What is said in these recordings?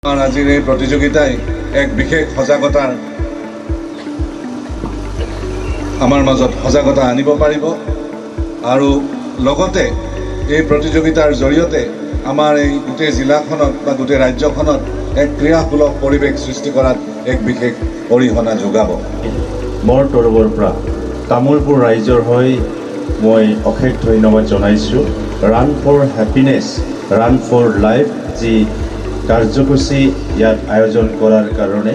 আজিৰ এই প্ৰতিযোগিতাই এক বিশেষ সজাগতাৰ আমাৰ মাজত সজাগতা আনিব পাৰিব আৰু লগতে এই প্ৰতিযোগিতাৰ জৰিয়তে আমাৰ এই গোটেই জিলাখনত বা গোটেই ৰাজ্যখনত এক ক্ৰীড়াসুলভ পৰিৱেশ সৃষ্টি কৰাত এক বিশেষ অৰিহণা যোগাব। মোৰ তৰফৰ পৰা তামোলপুৰ ৰাইজৰ হৈ মই অশেষ ধন্যবাদ জনাইছোঁ। Run for happiness, run for life যি কাৰ্যসূচী ইয়াত আয়োজন কৰাৰ কাৰণে,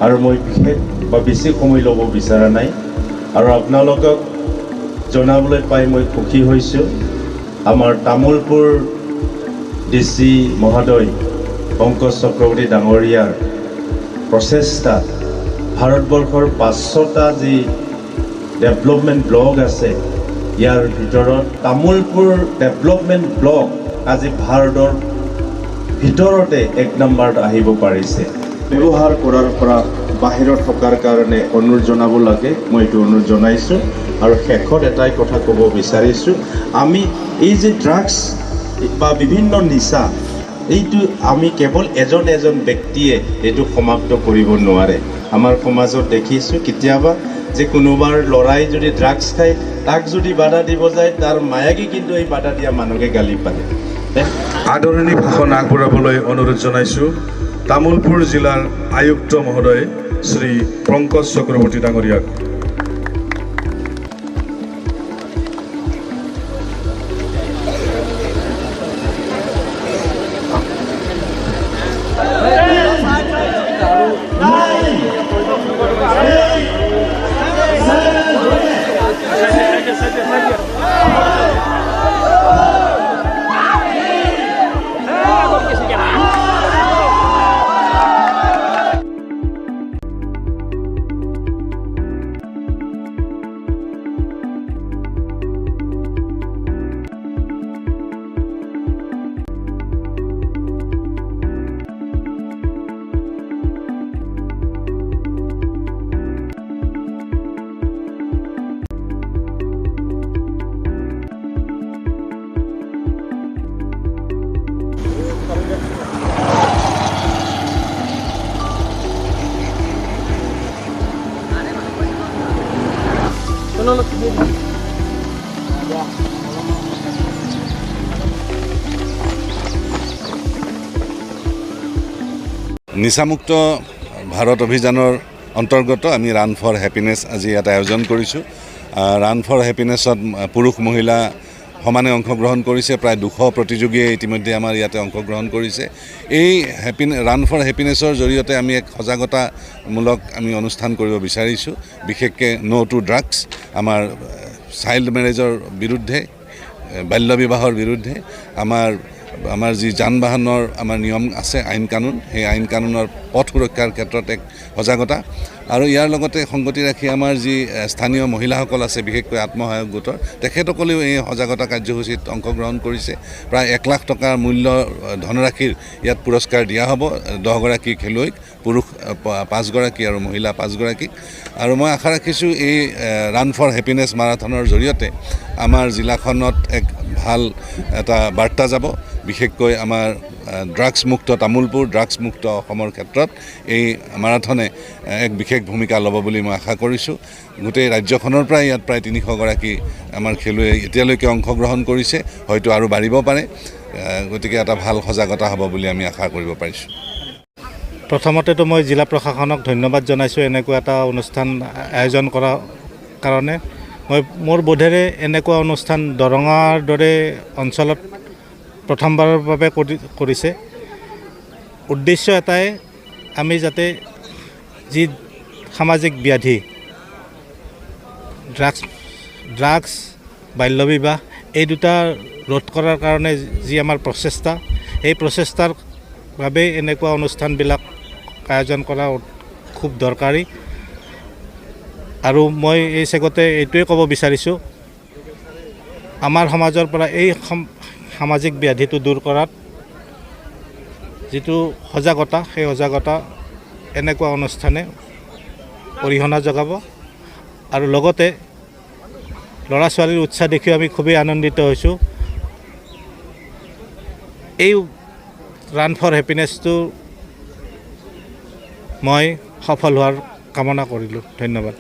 আৰু মই বিশেষ বা বেছি সময় ল'ব বিচৰা নাই আৰু আপোনালোকক জনাবলৈ পাই মই সুখী হৈছোঁ। আমাৰ তামোলপুৰ DC মহোদয় পংকজ চক্ৰৱৰ্তী ডাঙৰীয়াৰ প্ৰচেষ্টা ভাৰতবৰ্ষৰ 500টা যি ডেভেলপমেণ্ট ব্লক আছে ইয়াৰ ভিতৰত তামোলপুৰ ডেভেলপমেণ্ট ব্লক আজি ভাৰতৰ ভিতৰতে 1 নম্বৰত আহিব পাৰিছে। ব্যৱহাৰ কৰাৰ পৰা বাহিৰত থকাৰ কাৰণে অনুৰোধ জনাব লাগে, মই এইটো অনুৰোধ জনাইছোঁ। আৰু শেষত এটাই কথা ক'ব বিচাৰিছোঁ, আমি এই যে ড্ৰাগছ বা বিভিন্ন নিচা, এইটো আমি কেৱল এজন ব্যক্তিয়ে এইটো সমাপ্ত কৰিব নোৱাৰে। আমাৰ সমাজত দেখিছোঁ কেতিয়াবা যে কোনোবাৰ ল'ৰাই যদি ড্ৰাগছ খায়, তাক যদি বাধা দিব যায়, তাৰ মায়াকে কিন্তু এই বাধা দিয়া মানুহকে গালি পাৰে। আদৰণি ভাষণ আগবঢ়াবলৈ অনুৰোধ জনাইছোঁ তামোলপুৰ জিলাৰ আয়ুক্ত মহোদয় শ্ৰী পংকজ চক্ৰৱৰ্তী ডাঙৰীয়াক। নিচামুক্ত ভাৰত অভিযানৰ অন্তৰ্গত আমি ৰান ফৰ হেপিনেছ আজি ইয়াত আয়োজন কৰিছোঁ। ৰান ফৰ হেপিনেছত পুৰুষ মহিলা সমানে অংশগ্ৰহণ কৰিছে। প্ৰায় 200 প্ৰতিযোগীয়ে ইতিমধ্যে আমাৰ ইয়াতে অংশগ্ৰহণ কৰিছে। এই ৰান ফৰ হেপিনেছৰ জৰিয়তে আমি এক সজাগতামূলক আমি অনুষ্ঠান কৰিব বিচাৰিছোঁ, বিশেষকৈ ন' টু ড্ৰাগছ, আমাৰ চাইল্ড মেৰেজৰ বিৰুদ্ধে, বাল্য বিবাহৰ বিৰুদ্ধে, আমাৰ যি যান বাহনৰ আমাৰ নিয়ম আছে, আইন কানুন, সেই আইন কানুনৰ পথ সুৰক্ষাৰ ক্ষেত্ৰত এক সজাগতা। আৰু ইয়াৰ লগতে সংগতি ৰাখি আমাৰ যি স্থানীয় মহিলাসকল আছে, বিশেষকৈ আত্মসহায়ক গোটৰ, তেখেতসকলেও এই সজাগতা কাৰ্যসূচীত অংশগ্ৰহণ কৰিছে। প্ৰায় 1 লাখ টকাৰ মূল্য ধনৰাশিৰ ইয়াত পুৰস্কাৰ দিয়া হ'ব 10গৰাকী খেলুৱৈক, পুৰুষ 5 গৰাকী আৰু মহিলা 5 গৰাকীক। আৰু মই আশা ৰাখিছোঁ এই ৰান ফৰ হেপিনেছ মাৰাথনৰ জৰিয়তে আমাৰ জিলাখনত এক ভাল এটা বাৰ্তা যাব, বিশেষকৈ আমাৰ ড্ৰাগছমুক্ত তামোলপুৰ, ড্ৰাগছমুক্ত অসমৰ ক্ষেত্ৰত এই মাৰাথনে এক বিশেষ ভূমিকা ল'ব বুলি মই আশা কৰিছোঁ। গোটেই ৰাজ্যখনৰ পৰাই ইয়াত প্ৰায় 300 গৰাকী আমাৰ খেলুৱৈ এতিয়ালৈকে অংশগ্ৰহণ কৰিছে, হয়তো আৰু বাঢ়িব পাৰে। গতিকে এটা ভাল সজাগতা হ'ব বুলি আমি আশা কৰিব পাৰিছোঁ। প্ৰথমতেতো মই জিলা প্ৰশাসনক ধন্যবাদ জনাইছোঁ এনেকুৱা এটা অনুষ্ঠান আয়োজন কৰাৰ কাৰণে। মোৰ বোধেৰে এনেকুৱা অনুষ্ঠান দৰঙৰ দৰে অঞ্চলত প্ৰথমবাৰৰ বাবে কৰিছে। উদ্দেশ্য এটাই, আমি যাতে যি সামাজিক ব্যাধি ড্ৰাগছ বাল্যবিবাহ এই দুটা ৰোধ কৰাৰ কাৰণে যি আমাৰ প্ৰচেষ্টা, এই প্ৰচেষ্টাৰ বাবে এনেকুৱা অনুষ্ঠানবিলাক আয়োজন কৰা খুব দৰকাৰী। আৰু মই এই চেগতে এইটোৱে ক'ব বিচাৰিছোঁ, আমাৰ সমাজৰ পৰা এই সামাজিক ব্যাধিটো দূৰ কৰাত যিটো সজাগতা, সেই সজাগতা এনেকুৱা অনুষ্ঠানে অৰিহণা যোগাব। আৰু লগতে ল'ৰা ছোৱালীৰ উৎসাহ দেখি আমি খুবেই আনন্দিত হৈছোঁ। এই ৰান ফৰ হেপিনেছটো মই সফল হোৱাৰ কামনা কৰিলোঁ। ধন্যবাদ।